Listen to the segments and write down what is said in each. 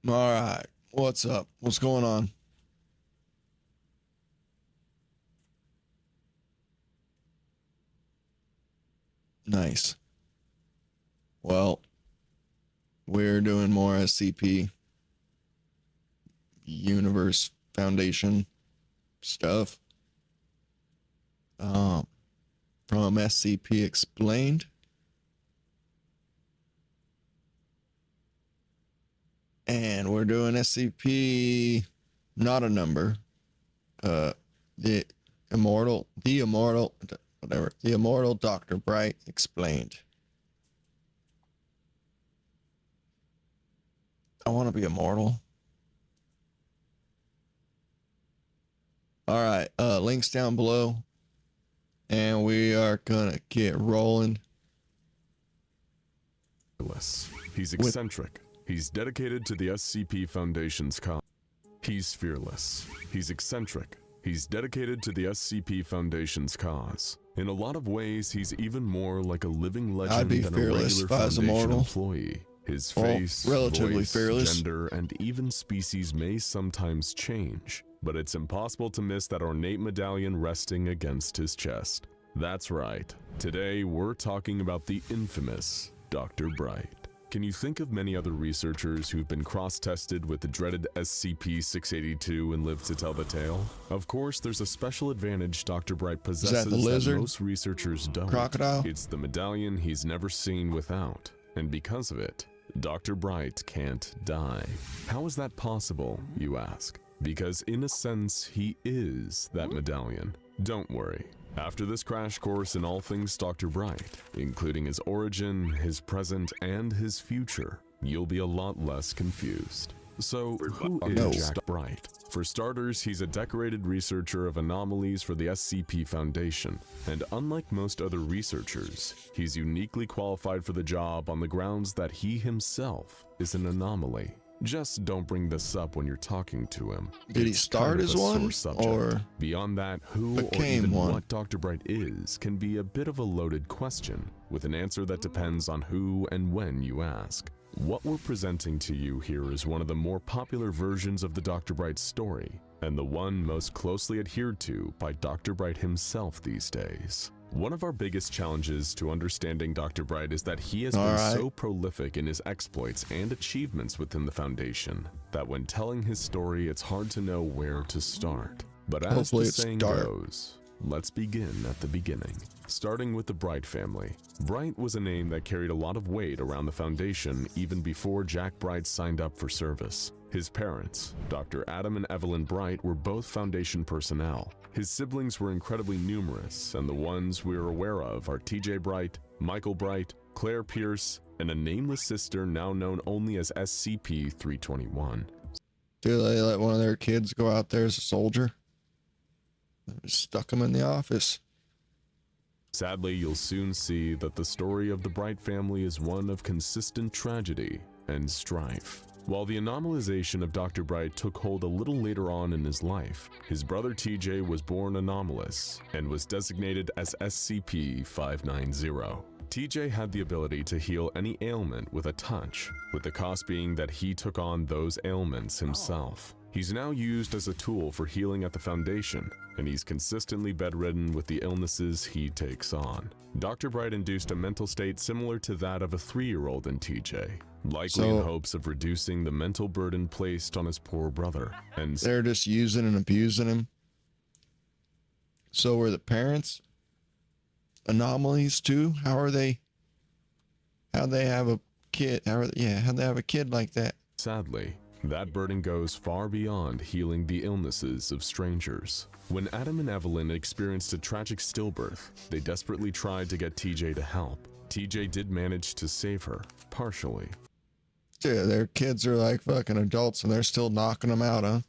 All right. What's up? What's going on? Nice. Well, we're doing more SCP Universe Foundation stuff. From SCP Explained. And we're doing SCP, not a number. The Immortal, whatever. The Immortal Dr. Bright Explained. I want to be immortal. All right, links down below. And we are gonna get rolling. He's eccentric. He's dedicated to the SCP Foundation's cause. He's fearless. He's eccentric. He's dedicated to the SCP Foundation's cause. In a lot of ways, he's even more like a living legend I'd be than fearless a if I regular was Foundation immortal. employee. His face, relatively voice, fearless. gender, and even species may sometimes change, but it's impossible to miss that ornate medallion resting against his chest. That's right. Today, we're talking about the infamous Dr. Bright. Can you think of many other researchers who've been cross-tested with the dreaded SCP-682 and lived to tell the tale? Of course, there's a special advantage Dr. Bright possesses the lizard? that most researchers don't. Crocodile? It's the medallion he's never seen without, and because of it, Dr. Bright can't die. How is that possible, you ask? Because in a sense, he is that medallion. Don't worry. After this crash course in all things Dr. Bright, including his origin, his present, and his future, you'll be a lot less confused. So, who is Jack Bright? For starters, he's a decorated researcher of anomalies for the SCP Foundation, and unlike most other researchers, he's uniquely qualified for the job on the grounds that he himself is an anomaly. Just don't bring this up when you're talking to him. Did he start as one, or beyond that, who or even what Dr. Bright is can be a bit of a loaded question, with an answer that depends on who and when you ask. What we're presenting to you here is one of the more popular versions of the Dr. Bright story, and the one most closely adhered to by Dr. Bright himself these days. One of our biggest challenges to understanding Dr. Bright is that he has been so prolific in his exploits and achievements within the Foundation that when telling his story, it's hard to know where to start. But as the saying goes, let's begin at the beginning. Starting with the Bright family. Bright was a name that carried a lot of weight around the Foundation even before Jack Bright signed up for service. His parents, Dr. Adam and Evelyn Bright, were both Foundation personnel. His siblings were incredibly numerous, and the ones we're aware of are TJ Bright, Michael Bright, Claire Pierce, and a nameless sister now known only as SCP-321. Do they let one of their kids go out there as a soldier? Stuck him in the office. Sadly, you'll soon see that the story of the Bright family is one of consistent tragedy and strife. While the anomalization of Dr. Bright took hold a little later on in his life, his brother TJ was born anomalous and was designated as SCP-590. TJ had the ability to heal any ailment with a touch, with the cost being that he took on those ailments himself. He's now used as a tool for healing at the Foundation, and he's consistently bedridden with the illnesses he takes on. Dr. Bright induced a mental state similar to that of a 3-year-old in TJ, likely in hopes of reducing the mental burden placed on his poor brother. And they're just using and abusing him. So were the parents anomalies too? How'd they have a kid? How'd they have a kid like that? Sadly, that burden goes far beyond healing the illnesses of strangers. When Adam and Evelyn experienced a tragic stillbirth, they desperately tried to get TJ to help. TJ did manage to save her, partially. Yeah, their kids are like fucking adults and they're still knocking them out, huh?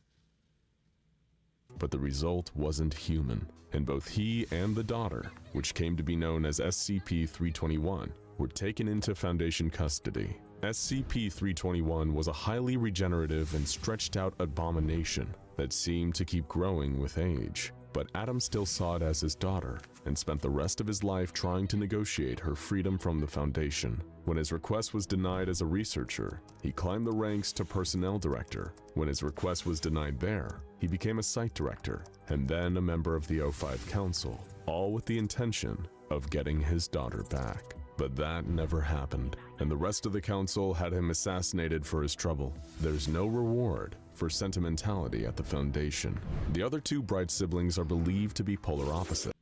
But the result wasn't human, and both he and the daughter, which came to be known as SCP-321, were taken into Foundation custody. SCP-321 was a highly regenerative and stretched out abomination that seemed to keep growing with age. but Adam still saw it as his daughter and spent the rest of his life trying to negotiate her freedom from the Foundation. When his request was denied as a researcher, he climbed the ranks to personnel director. When his request was denied there, he became a site director and then a member of the O5 Council, all with the intention of getting his daughter back. But that never happened, and the rest of the council had him assassinated for his trouble. There's no reward for sentimentality at the Foundation. The other two Bright siblings are believed to be polar opposites.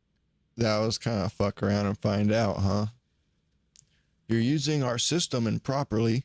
That was kind of fuck around and find out, huh? You're using our system improperly.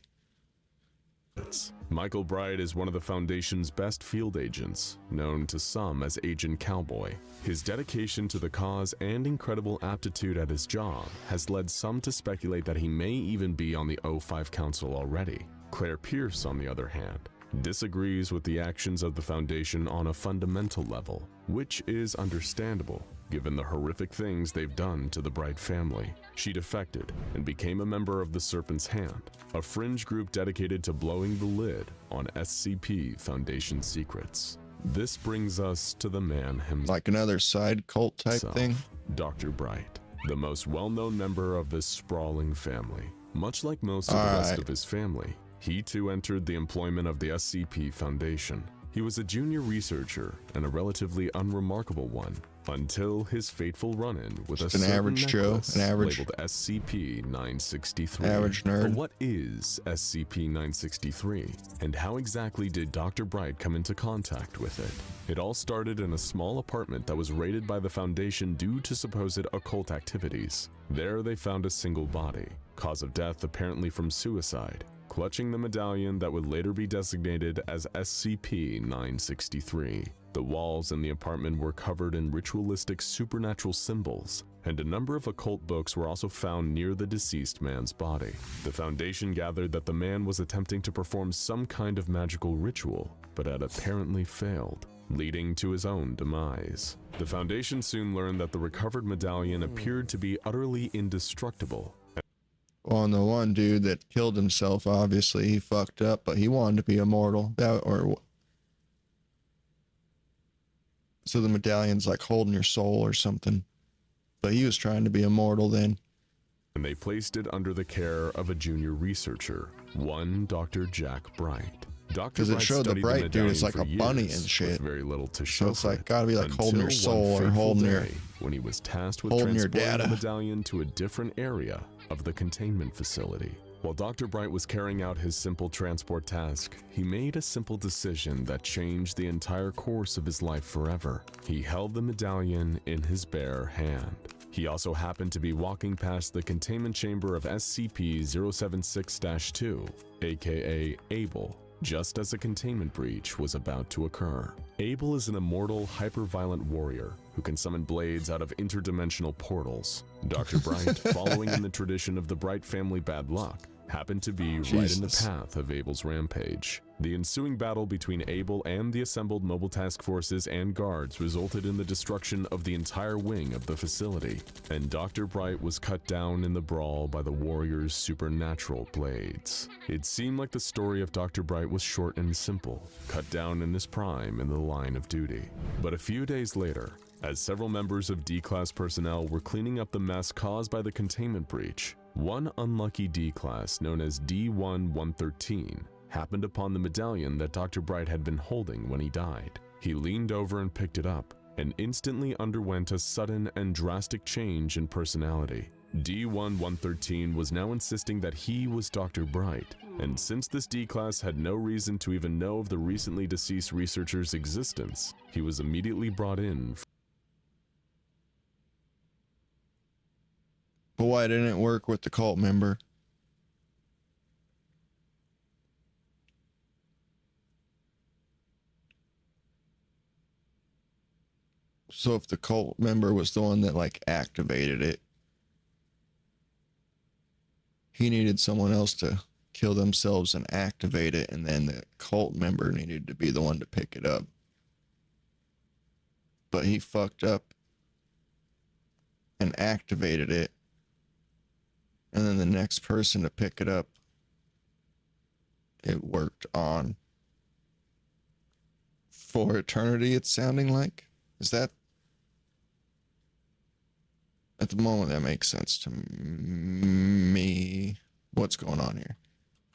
Michael Bright is one of the Foundation's best field agents, known to some as Agent Cowboy. His dedication to the cause and incredible aptitude at his job has led some to speculate that he may even be on the O5 Council already. Claire Pierce, on the other hand, disagrees with the actions of the Foundation on a fundamental level, which is understandable given the horrific things they've done to the Bright family. She defected and became a member of the Serpent's Hand, a fringe group dedicated to blowing the lid on SCP Foundation secrets. This brings us to the man himself. Like another side cult type thing? Dr. Bright, the most well-known member of this sprawling family. Much like most of the rest of his family, he too entered the employment of the SCP Foundation. He was a junior researcher and a relatively unremarkable one, until his fateful run-in with an average Joe, an average labeled SCP-963. Average nerd. But what is SCP-963, and how exactly did Dr. Bright come into contact with it? It all started in a small apartment that was raided by the Foundation due to supposed occult activities. There they found a single body, cause of death apparently from suicide, clutching the medallion that would later be designated as SCP-963. The walls in the apartment were covered in ritualistic supernatural symbols, and a number of occult books were also found near the deceased man's body. The Foundation gathered that the man was attempting to perform some kind of magical ritual, but had apparently failed, leading to his own demise. The Foundation soon learned that the recovered medallion appeared to be utterly indestructible. Well, and the one dude that killed himself, obviously he fucked up, but he wanted to be immortal. So the medallion's like holding your soul or something. But he was trying to be immortal then. And they placed it under the care of a junior researcher, one Dr. Jack Bright. Because it showed the Bright dude is like a bunny and shit. Very little to show. So it's like gotta be like holding your soul or holding your, when he was tasked with transporting the medallion to a different area of the containment facility. While Dr. Bright was carrying out his simple transport task, he made a simple decision that changed the entire course of his life forever. He held the medallion in his bare hand. He also happened to be walking past the containment chamber of SCP-076-2, aka Abel, just as a containment breach was about to occur. Abel is an immortal, hyper-violent warrior who can summon blades out of interdimensional portals. Dr. Bright, following in the tradition of the Bright family bad luck, happened to be right in the path of Abel's rampage. The ensuing battle between Abel and the assembled mobile task forces and guards resulted in the destruction of the entire wing of the facility, and Dr. Bright was cut down in the brawl by the warrior's supernatural blades. It seemed like the story of Dr. Bright was short and simple, cut down in his prime in the line of duty. But a few days later, as several members of D-Class personnel were cleaning up the mess caused by the containment breach, one unlucky D-Class known as D-1-113 happened upon the medallion that Dr. Bright had been holding when he died. He leaned over and picked it up, and instantly underwent a sudden and drastic change in personality. D-1-113 was now insisting that he was Dr. Bright, and since this D-Class had no reason to even know of the recently deceased researcher's existence, he was immediately brought in. But why didn't it work with the cult member? So if the cult member was the one that like activated it, he needed someone else to kill themselves and activate it, and then the cult member needed to be the one to pick it up. But he fucked up and activated it, and then the next person to pick it up, it worked on for eternity, it's sounding like. Is that At the moment, that makes sense to me. What's going on here?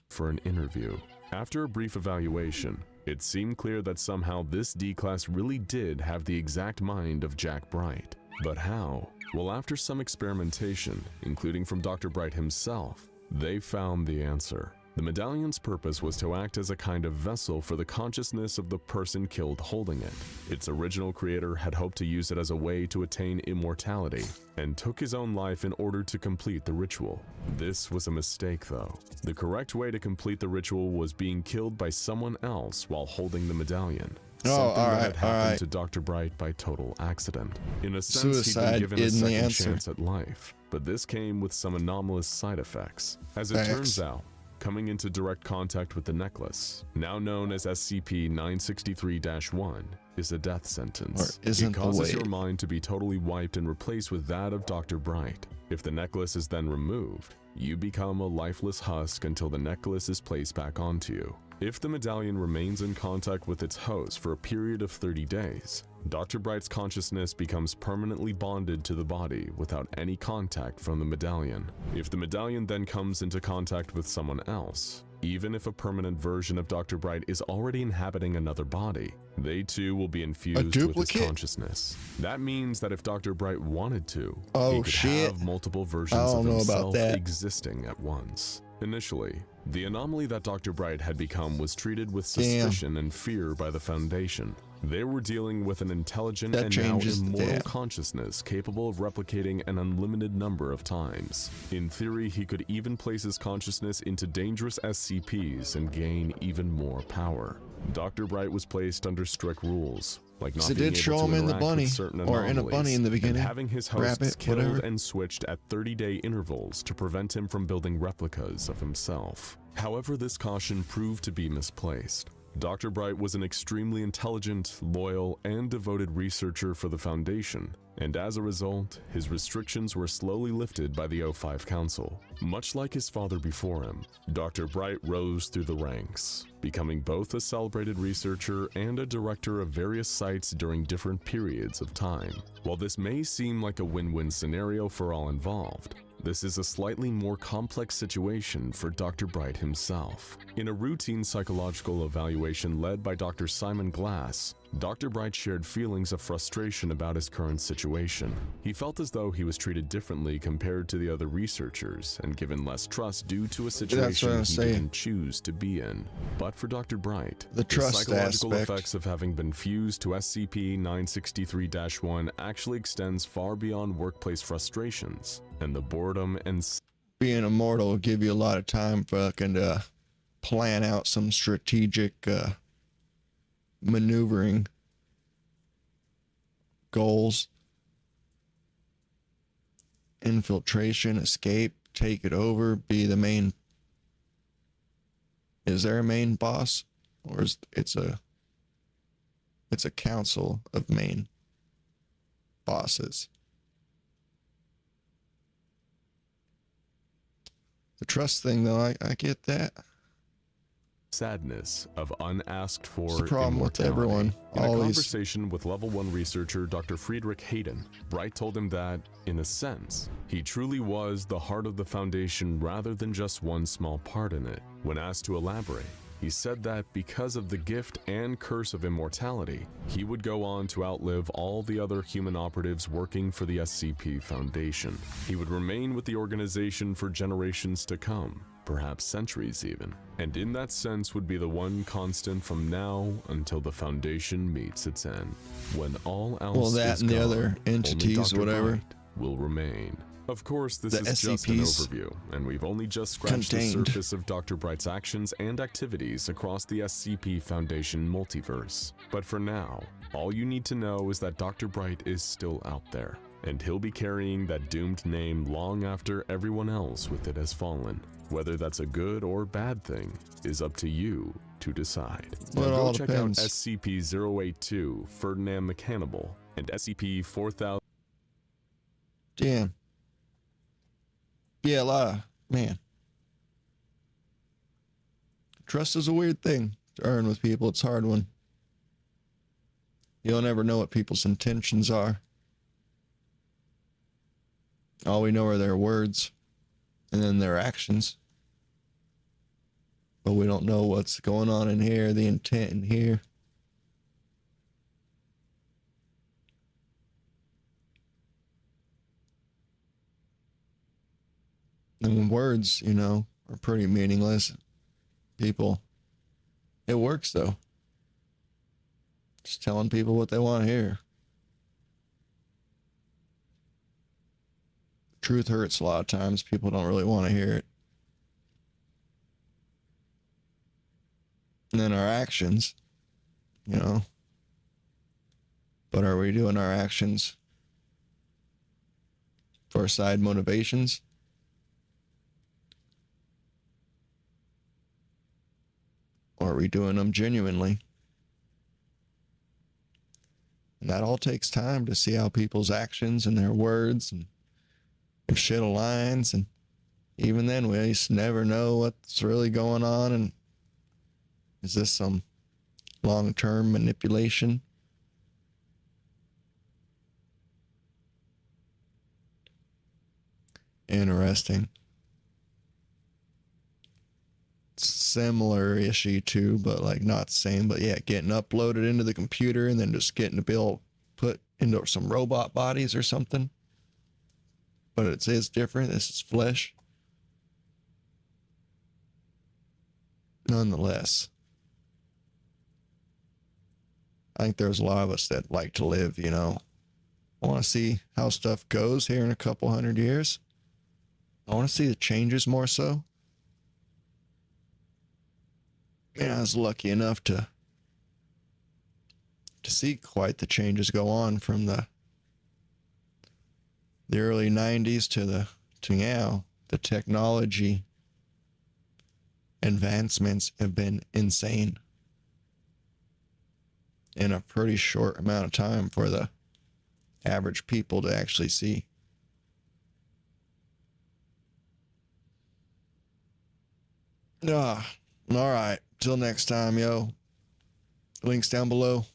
For an interview. After a brief evaluation, it seemed clear that somehow this D-Class really did have the exact mind of Jack Bright. But how? Well, after some experimentation, including from Dr. Bright himself, they found the answer. The medallion's purpose was to act as a kind of vessel for the consciousness of the person killed holding it. Its original creator had hoped to use it as a way to attain immortality, and took his own life in order to complete the ritual. This was a mistake, though. The correct way to complete the ritual was being killed by someone else while holding the medallion. Something that had happened to Dr. Bright by total accident. In a sense, he'd been given a second chance at life, but this came with some anomalous side effects. As it turns out, coming into direct contact with the necklace, now known as SCP-963-1, is a death sentence. It causes your mind to be totally wiped and replaced with that of Dr. Bright. If the necklace is then removed, you become a lifeless husk until the necklace is placed back onto you. If the medallion remains in contact with its host for a period of 30 days, Dr. Bright's consciousness becomes permanently bonded to the body without any contact from the medallion. If the medallion then comes into contact with someone else, even if a permanent version of Dr. Bright is already inhabiting another body, they too will be infused with his consciousness. That means that if Dr. Bright wanted to, he could have multiple versions of himself existing at once. Initially, the anomaly that Dr. Bright had become was treated with suspicion and fear by the Foundation. They were dealing with an intelligent and now immortal consciousness capable of replicating an unlimited number of times. In theory, he could even place his consciousness into dangerous SCPs and gain even more power. Dr. Bright was placed under strict rules, like not being able to interact with certain anomalies, and having his hosts killed and switched at 30-day intervals to prevent him from building replicas of himself. However, this caution proved to be misplaced. Dr. Bright was an extremely intelligent, loyal, and devoted researcher for the Foundation, and as a result, his restrictions were slowly lifted by the O5 Council. Much like his father before him, Dr. Bright rose through the ranks, becoming both a celebrated researcher and a director of various sites during different periods of time. While this may seem like a win-win scenario for all involved, this is a slightly more complex situation for Dr. Bright himself. In a routine psychological evaluation led by Dr. Simon Glass, Dr. Bright shared feelings of frustration about his current situation. He felt as though he was treated differently compared to the other researchers and given less trust due to a situation he didn't choose to be in. But for Dr. Bright, the psychological effects of having been fused to SCP-963-1 actually extends far beyond workplace frustrations, and the boredom and being immortal will give you a lot of time fucking to plan out some strategic maneuvering goals, infiltration, escape, take it over, be the main. Is there a main boss, or is it's a council of main bosses? The trust thing, though, I get that. Sadness of unasked for it's the problem with everyone. In a conversation with level 1 researcher Dr. Friedrich Hayden, Bright told him that, in a sense, he truly was the heart of the Foundation rather than just one small part in it. When asked to elaborate, he said that because of the gift and curse of immortality, he would go on to outlive all the other human operatives working for the SCP Foundation. He would remain with the organization for generations to come, perhaps centuries even, and in that sense would be the one constant from now until the Foundation meets its end. When all else is and gone, the other entities, only Dr. whatever, Bright will remain. Of course, this is SCPs just an overview, and we've only just scratched the surface of Dr. Bright's actions and activities across the SCP Foundation multiverse. But for now, all you need to know is that Dr. Bright is still out there, and he'll be carrying that doomed name long after everyone else with it has fallen. Whether that's a good or bad thing is up to you to decide. Well, go check out SCP-082 Ferdinand McCannibal and SCP-4000. Damn. Yeah, a lot of, man. Trust is a weird thing to earn with people. It's a hard one. You'll never know what people's intentions are. All we know are their words and then their actions. But we don't know what's going on in here, the intent in here. And words, you know, are pretty meaningless. People, it works though. Just telling people what they want to hear. Truth hurts a lot of times. People don't really want to hear it. And then our actions, you know. But are we doing our actions for side motivations? Or are we doing them genuinely? And that all takes time to see how people's actions and their words and if shit aligns. And even then, we just never know what's really going on. And is this some long-term manipulation? Interesting. Similar issue too, but like not same, but yeah, getting uploaded into the computer and then just getting to be able put into some robot bodies or something. But it is different. This is flesh. Nonetheless, I think there's a lot of us that like to live, you know. I want to see how stuff goes here in a couple hundred years. I want to see the changes more so. Yeah, I was lucky enough to see quite the changes go on from the early 90s to now. The technology advancements have been insane in a pretty short amount of time for the average people to actually see. All right. Till next time, yo. Links down below.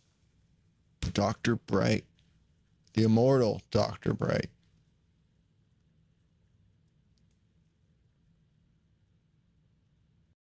Dr. Bright. The Immortal Dr. Bright.